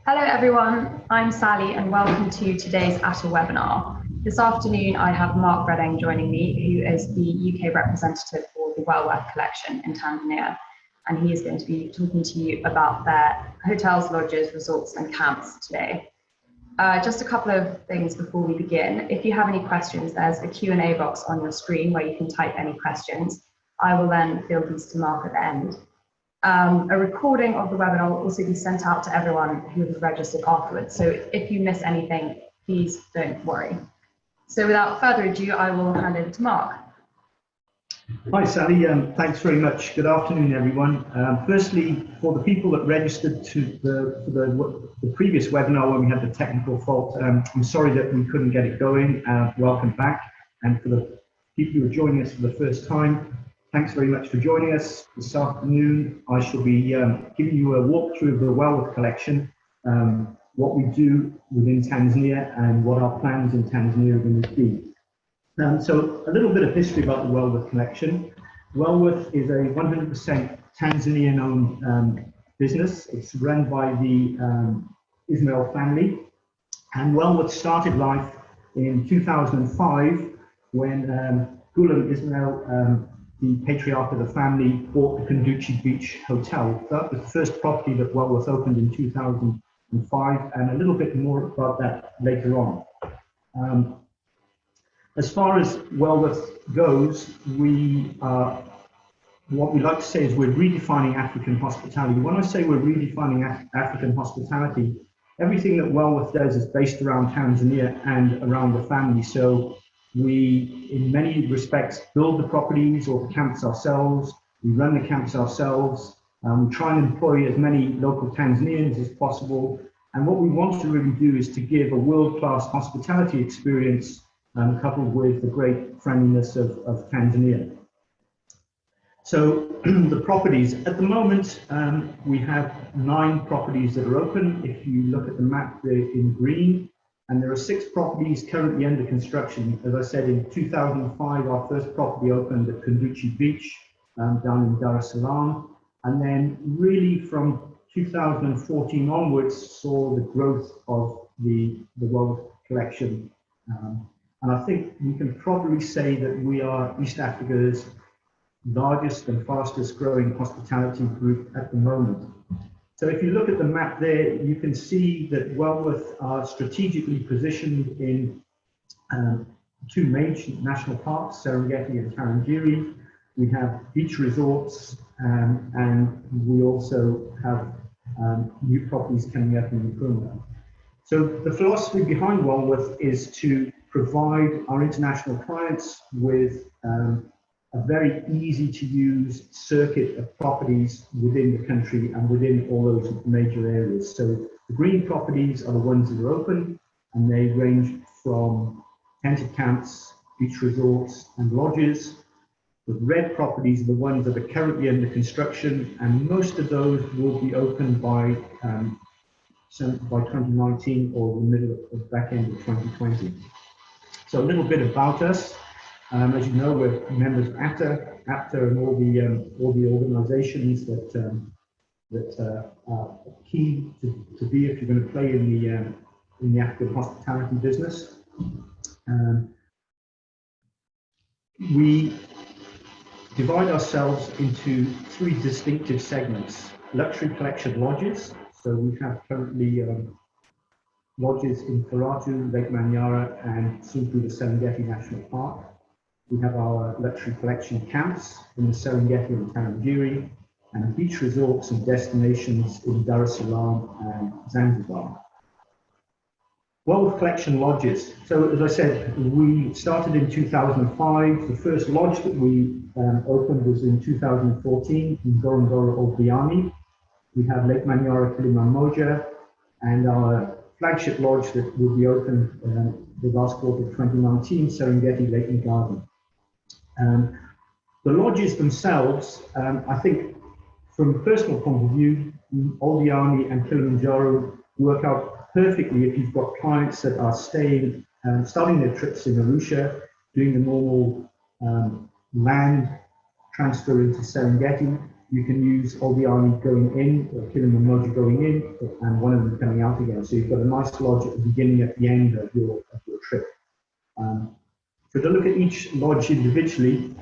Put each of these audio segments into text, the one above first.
Hello everyone, I'm Sally and welcome to today's Atta webinar. This afternoon I have Mark Redding joining me, who is the UK representative for the Wellworth collection in Tanzania, and he is going to be talking to you about their hotels, lodges, resorts and camps today. Just a couple of things before we begin. If you have any questions, there's a Q&A box on your screen where you can type any questions. I will then field these to Mark at the end. A recording of the webinar will also be sent out to everyone who has registered afterwards. So if you miss anything, please don't worry. So without further ado, I will hand over to Mark. Hi Sally, thanks very much. Good afternoon everyone. Firstly, for the people that registered to the previous webinar when we had the technical fault, I'm sorry that we couldn't get it going. Welcome back. And for the people who are joining us for the first time, thanks very much for joining us. This afternoon, I shall be giving you a walkthrough of the Wellworth collection, what we do within Tanzania and what our plans in Tanzania are going to be. So a little bit of history about the Wellworth collection. Wellworth is a 100% Tanzanian-owned business. It's run by the Ismail family. And Wellworth started life in 2005 when Ghulam Ismail, the patriarch of the family, bought the Kunduchi Beach Hotel. That was the first property that Wellworth opened in 2005, and a little bit more about that later on. As far as Wellworth goes, what we like to say is we're redefining African hospitality. When I say we're redefining African hospitality, everything that Wellworth does is based around Tanzania and around the family. So we, in many respects, build the properties or the camps ourselves. We run the camps ourselves. We try and employ as many local Tanzanians as possible. And what we want to really do is to give a world-class hospitality experience coupled with the great friendliness of Tanzania. So the properties, at the moment, we have 9 properties that are open. If you look at the map, they're in green. And there are 6 properties currently under construction. As I said, in 2005, our first property opened at Kunduchi Beach down in Dar es Salaam. And then really from 2014 onwards saw the growth of the Wellworth collection. And I think we can probably say that we are East Africa's largest and fastest growing hospitality group at the moment. So if you look at the map there, you can see that Wellworth are strategically positioned in 2 major national parks, Serengeti and Tarangire. We have beach resorts, and we also have new properties coming up in Nkrumah. So the philosophy behind Wellworth is to provide our international clients with a very easy to use circuit of properties within the country and within all those major areas. So the green properties are the ones that are open, and they range from tented camps, beach resorts and lodges. The red properties are the ones that are currently under construction, and most of those will be open by 2019 or the middle of back end of 2020. So a little bit about us. As you know, we're members of Atta and all the organisations that are key to be if you're going to play in the African hospitality business. We divide ourselves into 3 distinctive segments: luxury collection lodges. So we have currently lodges in Karatu, Lake Manyara, and soon through the Serengeti National Park. We have our luxury collection camps in the Serengeti and Tarangire, and beach resorts and destinations in Dar es Salaam and Zanzibar. Wellworth collection lodges. So as I said, we started in 2005. The first lodge that we opened was in 2014 in Ngorongoro Old Diani. We have Lake Manyara Kilimanjaro, and our flagship lodge that will be open the last quarter of 2019, Serengeti Lake and Garden. The lodges themselves, I think from a personal point of view, Old Diani and Kilimanjaro work out perfectly if you've got clients that are staying, starting their trips in Arusha, doing the normal land transfer into Serengeti, You can use Olbiani going in, or Kilimanjaro going in, and one of them coming out again. So you've got a nice lodge at the beginning, at the end of your trip. So to look at each lodge individually,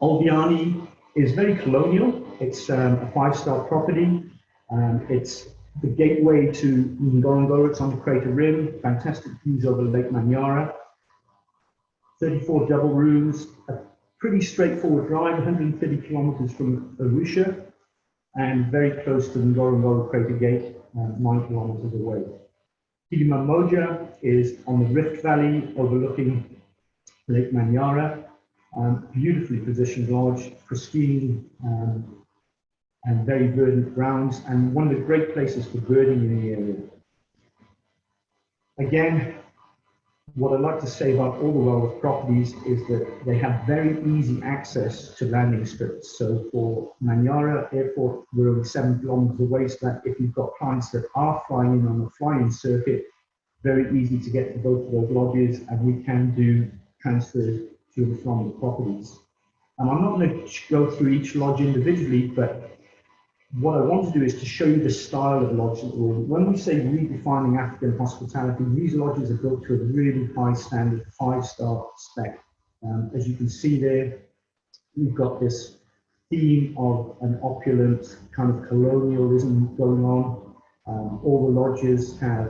Olbiani is very colonial. It's a 5-star property. It's the gateway to Ngorongoro. It's on the crater rim. Fantastic views over Lake Manyara. 34 double rooms. A pretty straightforward drive, 130 kilometers from Arusha, and very close to the Ngorongoro crater gate, 9 kilometers away. Kilimanjaro is on the Rift Valley overlooking Lake Manyara. Beautifully positioned lodge, pristine and very verdant grounds, and one of the great places for birding in the area. Again, what I'd like to say about all the Wellworth properties is that they have very easy access to landing strips. So for Manyara Airport, we're only 7 kilometers away, so that if you've got clients that are flying in on the fly-in circuit, very easy to get to both of those lodges, and we can do transfers to and from the properties. And I'm not going to go through each lodge individually, but what I want to do is to show you the style of lodge that we're in. When we say redefining African hospitality, these lodges are built to a really high standard, 5-star spec. As you can see there, we've got this theme of an opulent kind of colonialism going on. All the lodges have,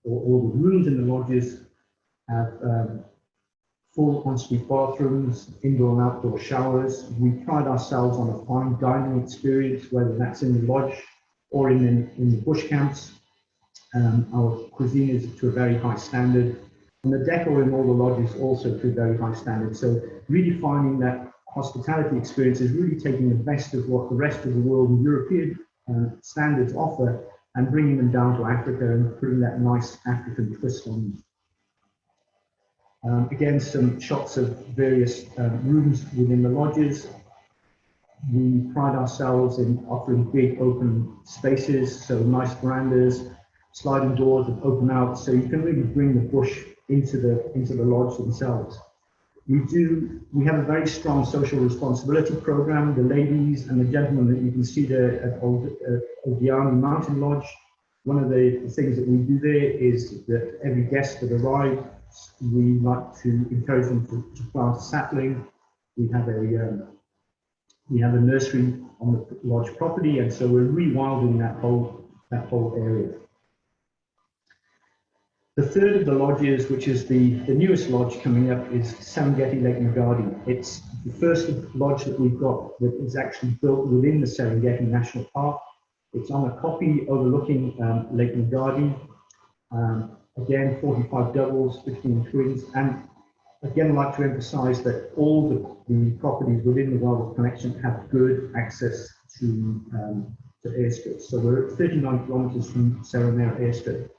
or all the rooms in the lodges have full ensuite bathrooms, indoor and outdoor showers. We pride ourselves on a fine dining experience, whether that's in the lodge or in the bush camps. Our cuisine is to a very high standard, and the decor in all the lodges also to a very high standard. So redefining that hospitality experience is really taking the best of what the rest of the world and European standards offer and bringing them down to Africa and putting that nice African twist on them. Again, some shots of various rooms within the lodges. We pride ourselves in offering big open spaces, so nice verandas, sliding doors that open out, so you can really bring the bush into the lodge themselves. We have a very strong social responsibility program. The ladies and the gentlemen that you can see there at Olbiani Mountain Lodge, one of the things that we do there is that every guest that arrives, we like to encourage them to plant a sapling. We have a nursery on the lodge property, and so we're rewilding that whole area. The third of the lodges, which is the newest lodge coming up, is Serengeti Lake Magadi. It's the first lodge that we've got that is actually built within the Serengeti National Park. It's on a kopje overlooking Lake Magadi. Again, 45 doubles, 15 twins, and again, I'd like to emphasize that all the properties within the Wellworth Collection have good access to airstrips. So we're at 39 kilometers from Serenera Airstrip.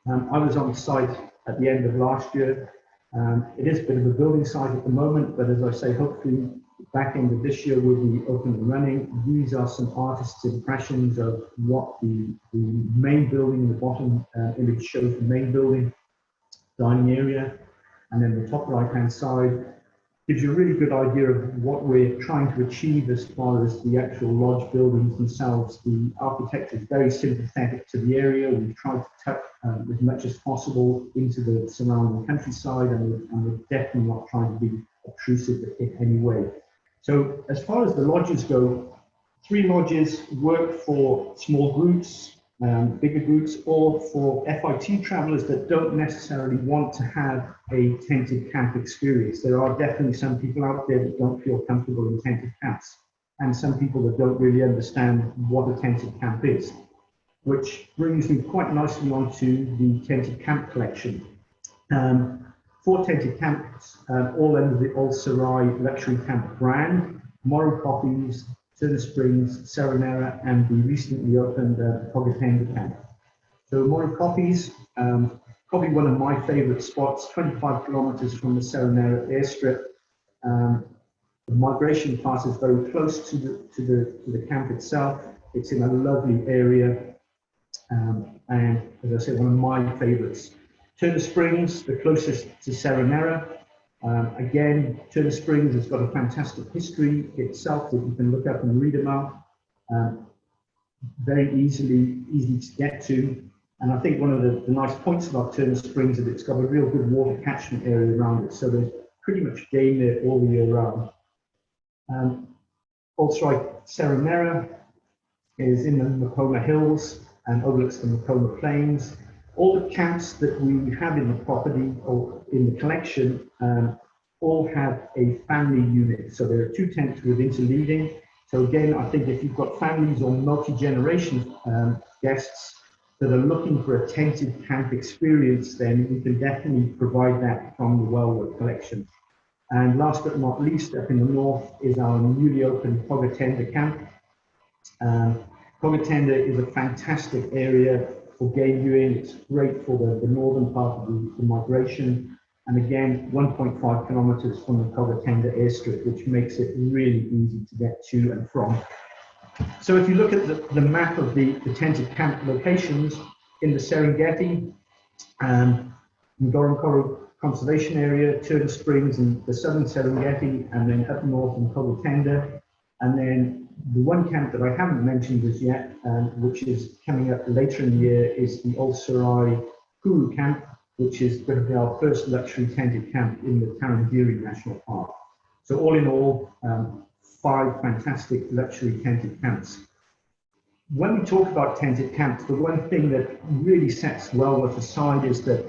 I was on site at the end of last year. It is a bit of a building site at the moment, but as I say, hopefully back end of this year we'll be open and running. These are some artists' impressions of what the main building, the bottom image shows the main building, dining area, and then the top right hand side gives you a really good idea of what we're trying to achieve as far as the actual lodge buildings themselves. The architecture is very sympathetic to the area. We've tried to tap as much as possible into the surrounding countryside, and we're definitely not trying to be obtrusive in any way. So as far as the lodges go, 3 lodges work for small groups, bigger groups, or for FIT travelers that don't necessarily want to have a tented camp experience. There are definitely some people out there that don't feel comfortable in tented camps, and some people that don't really understand what a tented camp is, which brings me quite nicely onto the tented camp collection. 4 tented camps, all under the Old Sarai luxury camp brand: Moro Poppies, Turner Springs, Serenera, and the recently opened Pogatenga camp. So Moro Poppies, probably one of my favorite spots, 25 kilometers from the Serenera airstrip. The migration pass is very close to the camp itself. It's in a lovely area, and as I say, one of my favorites. Turner Springs, the closest to Serenera. Again, Turner Springs has got a fantastic history itself that you can look up and read about. very easy to get to. And I think one of the nice points about Turner Springs is it's got a real good water catchment area around it. So there's pretty much game there all the year round. Also, Serra is in the Macoma Hills and overlooks the Macoma Plains. All the camps that we have in the property or in the collection all have a family unit. So there are 2 tents with interleading. So again, I think if you've got families or multi-generation guests that are looking for a tented camp experience, then we can definitely provide that from the Wellworth collection. And last but not least, up in the north is our newly opened Pogatenda camp. Pogatenda is a fantastic area for game viewing. It's great for the northern part of the migration. And again, 1.5 kilometers from the Pogatenda airstrip, which makes it really easy to get to and from. So if you look at the map of the tented camp locations in the Serengeti, Ngorongoro Conservation Area, Turner Springs and the southern Serengeti, and then up north in Pogatenda. And then the one camp that I haven't mentioned as yet, which is coming up later in the year, is the Old Sarai Kuru camp, which is going to be our first luxury tented camp in the Tarangire National Park. So all in all, 5 fantastic luxury tented camps. When we talk about tented camps, the one thing that really sets Wellworth aside is that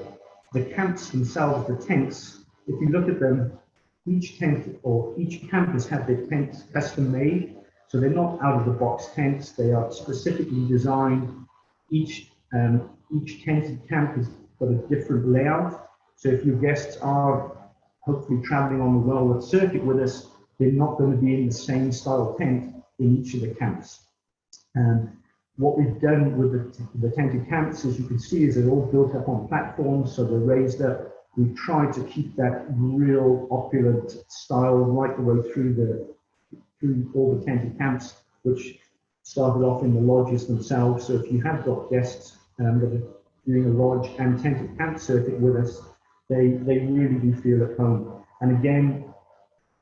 the camps themselves, the tents, if you look at them, each tent or each campus have their tents custom made. So they're not out of the box tents, they are specifically designed. Each tented camp has got a different layout. So if your guests are hopefully traveling on the Wellworth circuit with us, they're not going to be in the same style tent in each of the camps. What we've done with the tented camps, as you can see, is they're all built up on platforms, so they're raised up. We've tried to keep that real opulent style right the way through all the tented camps, which started off in the lodges themselves. So if you have got guests that are doing a lodge and tented camp circuit with us, they really do feel at home. And again,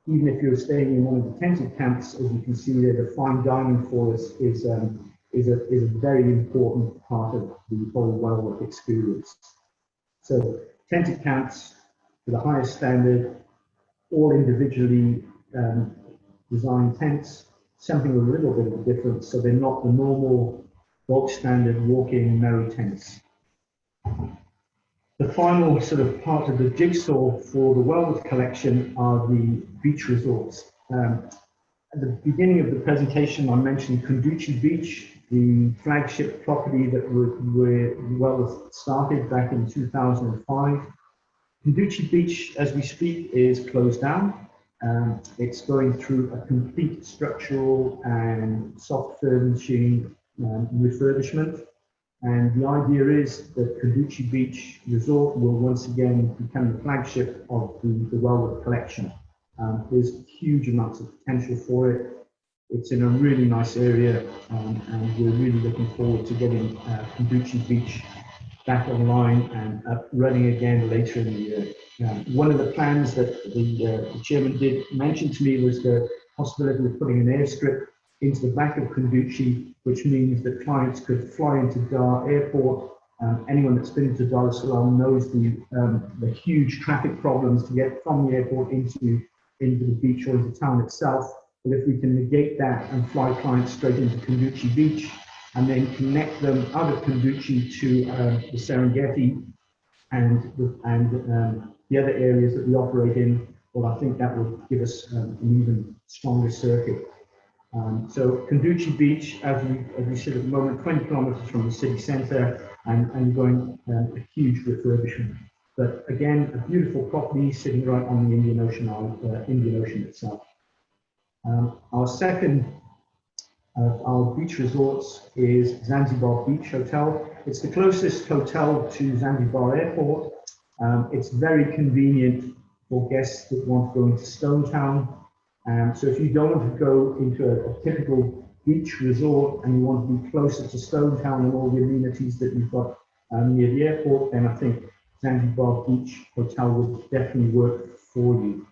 even if you're staying in one of the tented camps, as you can see there, the fine dining for us is a very important part of the whole Wellworth experience. So tented camps to the highest standard, all individually designed tents, something with a little bit of a difference, so they're not the normal bog standard walk-in merry tents. The final sort of part of the jigsaw for the Wellworth collection are the beach resorts. At the beginning of the presentation, I mentioned Kunduchi Beach, the flagship property that Wellworth started back in 2005. Kunduchi Beach, as we speak, is closed down. It's going through a complete structural and soft furnishing refurbishment. And the idea is that Kunduchi Beach Resort will once again become the flagship of the Wellworth collection. There's huge amounts of potential for it. It's in a really nice area, and we're really looking forward to getting Kunduchi Beach back online and up running again later in the year. One of the plans that the chairman did mention to me was the possibility of putting an airstrip into the back of Kunduchi, which means that clients could fly into Dar Airport. Anyone that's been to Dar es Salaam knows the huge traffic problems to get from the airport into the beach or into town itself. But if we can negate that and fly clients straight into Kunduchi Beach and then connect them out of Kunduchi to the Serengeti and the other areas that we operate in, well, I think that will give us an even stronger circuit. So Kunduchi Beach, as we sit at the moment, 20 kilometers from the city centre, and going a huge refurbishment. But again, a beautiful property sitting right on the Indian Ocean itself. Our second of our beach resorts is Zanzibar Beach Hotel. It's the closest hotel to Zanzibar Airport. It's very convenient for guests that want to go into Stone Town. So if you don't want to go into a typical beach resort and you want to be closer to Stone Town and all the amenities that you've got near the airport, then I think Zanzibar Beach Hotel would definitely work for you.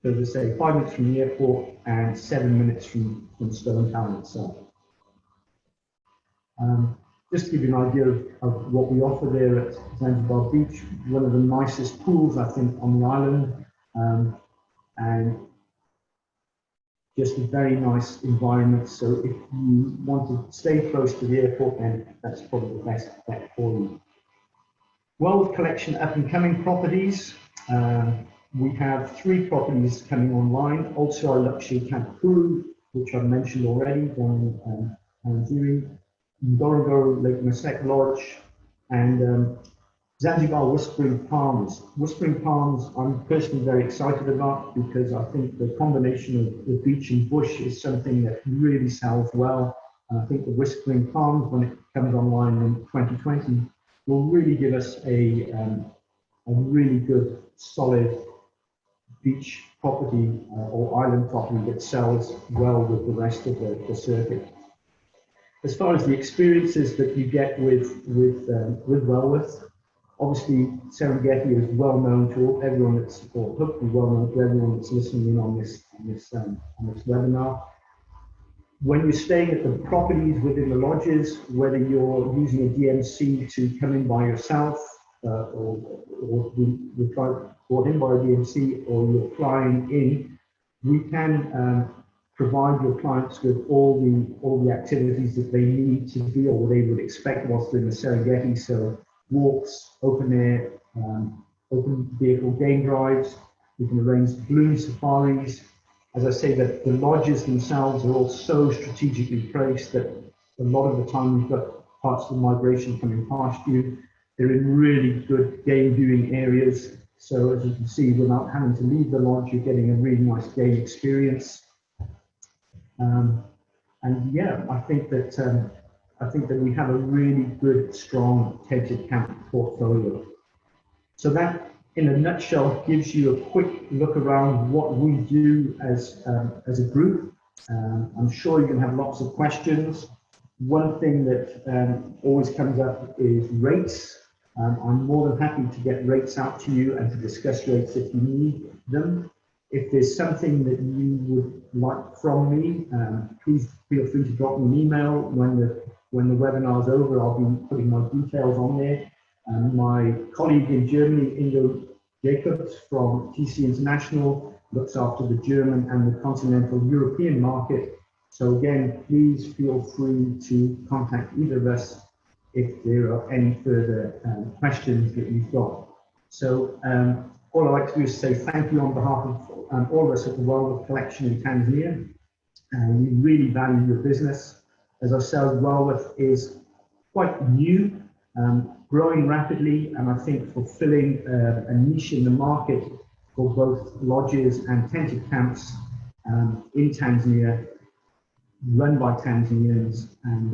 So as I say, 5 minutes from the airport and 7 minutes from Stone Town itself. Just to give you an idea of what we offer there at Zanzibar Beach, one of the nicest pools, I think, on the island, and just a very nice environment. So if you want to stay close to the airport, then that's probably the best bet for you. Wellworth Collection up and coming properties. We have 3 properties coming online. Also our luxury Camp Kuru, which I mentioned already, down in Tanzanian, Ngorongoro Lake Masek Lodge, and Zanzibar Whispering Palms. Whispering Palms I'm personally very excited about because I think the combination of the beach and bush is something that really sells well. And I think the Whispering Palms, when it comes online in 2020, will really give us a really good, solid beach property or island property that sells well with the rest of the circuit. As far as the experiences that you get with Wellworth, obviously Serengeti is well known to everyone that's, or hopefully well known to everyone that's listening in on this webinar. When you're staying at the properties within the lodges, whether you're using a DMC to come in by yourself, or you're brought in by a DMC, or you're flying in, we can provide your clients with all the activities that they need to do or they would expect whilst in the Serengeti. So walks, open air, open vehicle game drives. We can arrange balloon safaris. As I say, that the lodges themselves are all so strategically placed that a lot of the time you've got parts of the migration coming past you. They're in really good game viewing areas. So as you can see, without having to leave the lodge, you're getting a really nice game experience. And yeah, I think that we have a really good, strong tented camp portfolio. So that, in a nutshell, gives you a quick look around what we do as a group. I'm sure you're going to have lots of questions. One thing that always comes up is rates. I'm more than happy to get rates out to you and to discuss rates if you need them. If there's something that you would like from me, please feel free to drop me an email. When the webinar is over, I'll be putting my details on there. My colleague in Germany, Ingo Jacobs from TC International, looks after the German and the continental European market. So again, please feel free to contact either of us if there are any further questions that you've got. So all I'd like to do is say thank you on behalf of all of us at the Wellworth Collection in Tanzania. We really value your business. As I said, Wellworth is quite new, growing rapidly, and I think fulfilling a niche in the market for both lodges and tented camps in Tanzania, run by Tanzanians, and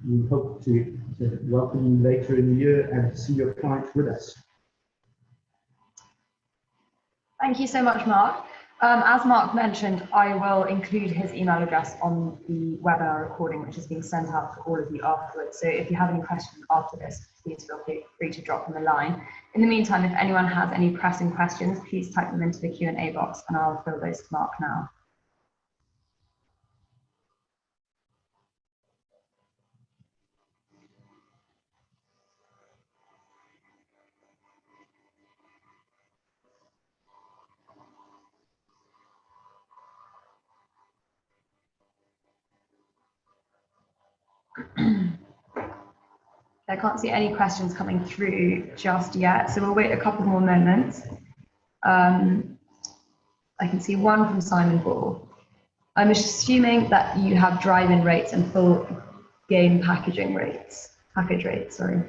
we hope to welcome you later in the year and to see your clients with us. Thank you so much, Mark. As Mark mentioned, I will include his email address on the webinar recording, which is being sent out to all of you afterwards. So if you have any questions after this, please feel free to drop them a line. In the meantime, if anyone has any pressing questions, please type them into the Q&A box and I'll fill those to Mark now. I can't see any questions coming through just yet, so we'll wait a couple more moments. I can see one from Simon Ball. I'm assuming that you have drive-in rates and full game package rates, sorry.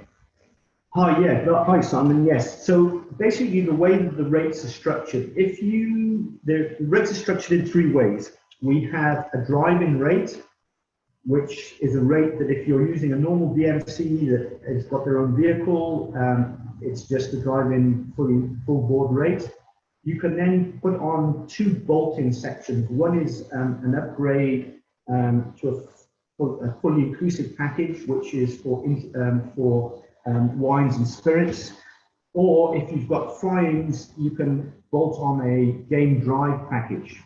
Hi, yeah, hi Simon, yes. So basically the way that the rates are structured, the rates are structured in 3 ways. We have a drive-in rate, which is a rate that if you're using a normal DMC that has got their own vehicle, it's just a drive-in full board rate. You can then put on 2 bolt-in sections. One is an upgrade to a fully inclusive package, which is for wines and spirits. Or if you've got fly-ins, you can bolt on a game drive package.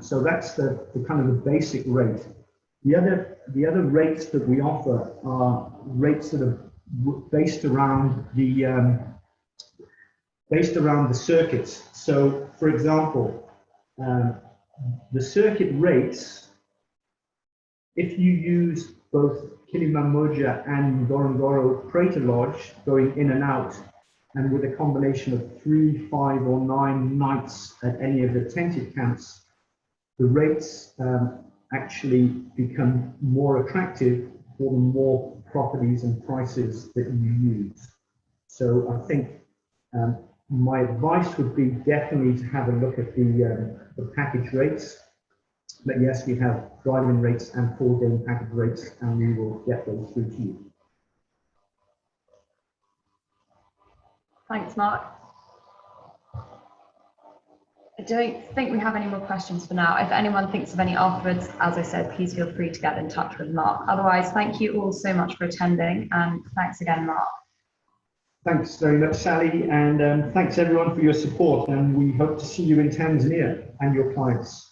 So that's the kind of the basic rate. The other rates that we offer are rates that are based around the circuits. So, for example, the circuit rates, if you use both Kilimanjaro and Ngorongoro Crater Lodge going in and out, and with a combination of 3, 5, or 9 nights at any of the tented camps, the rates actually become more attractive for the more properties and prices that you use. So I think my advice would be definitely to have a look at the package rates. But yes, we have driving rates and full-day package rates, and we will get those through to you. Thanks, Mark. I don't think we have any more questions for now. If anyone thinks of any afterwards, as I said, please feel free to get in touch with Mark. Otherwise, thank you all so much for attending, and thanks again, Mark. Thanks very much, Sally, and thanks everyone for your support, and we hope to see you in Tanzania and your clients.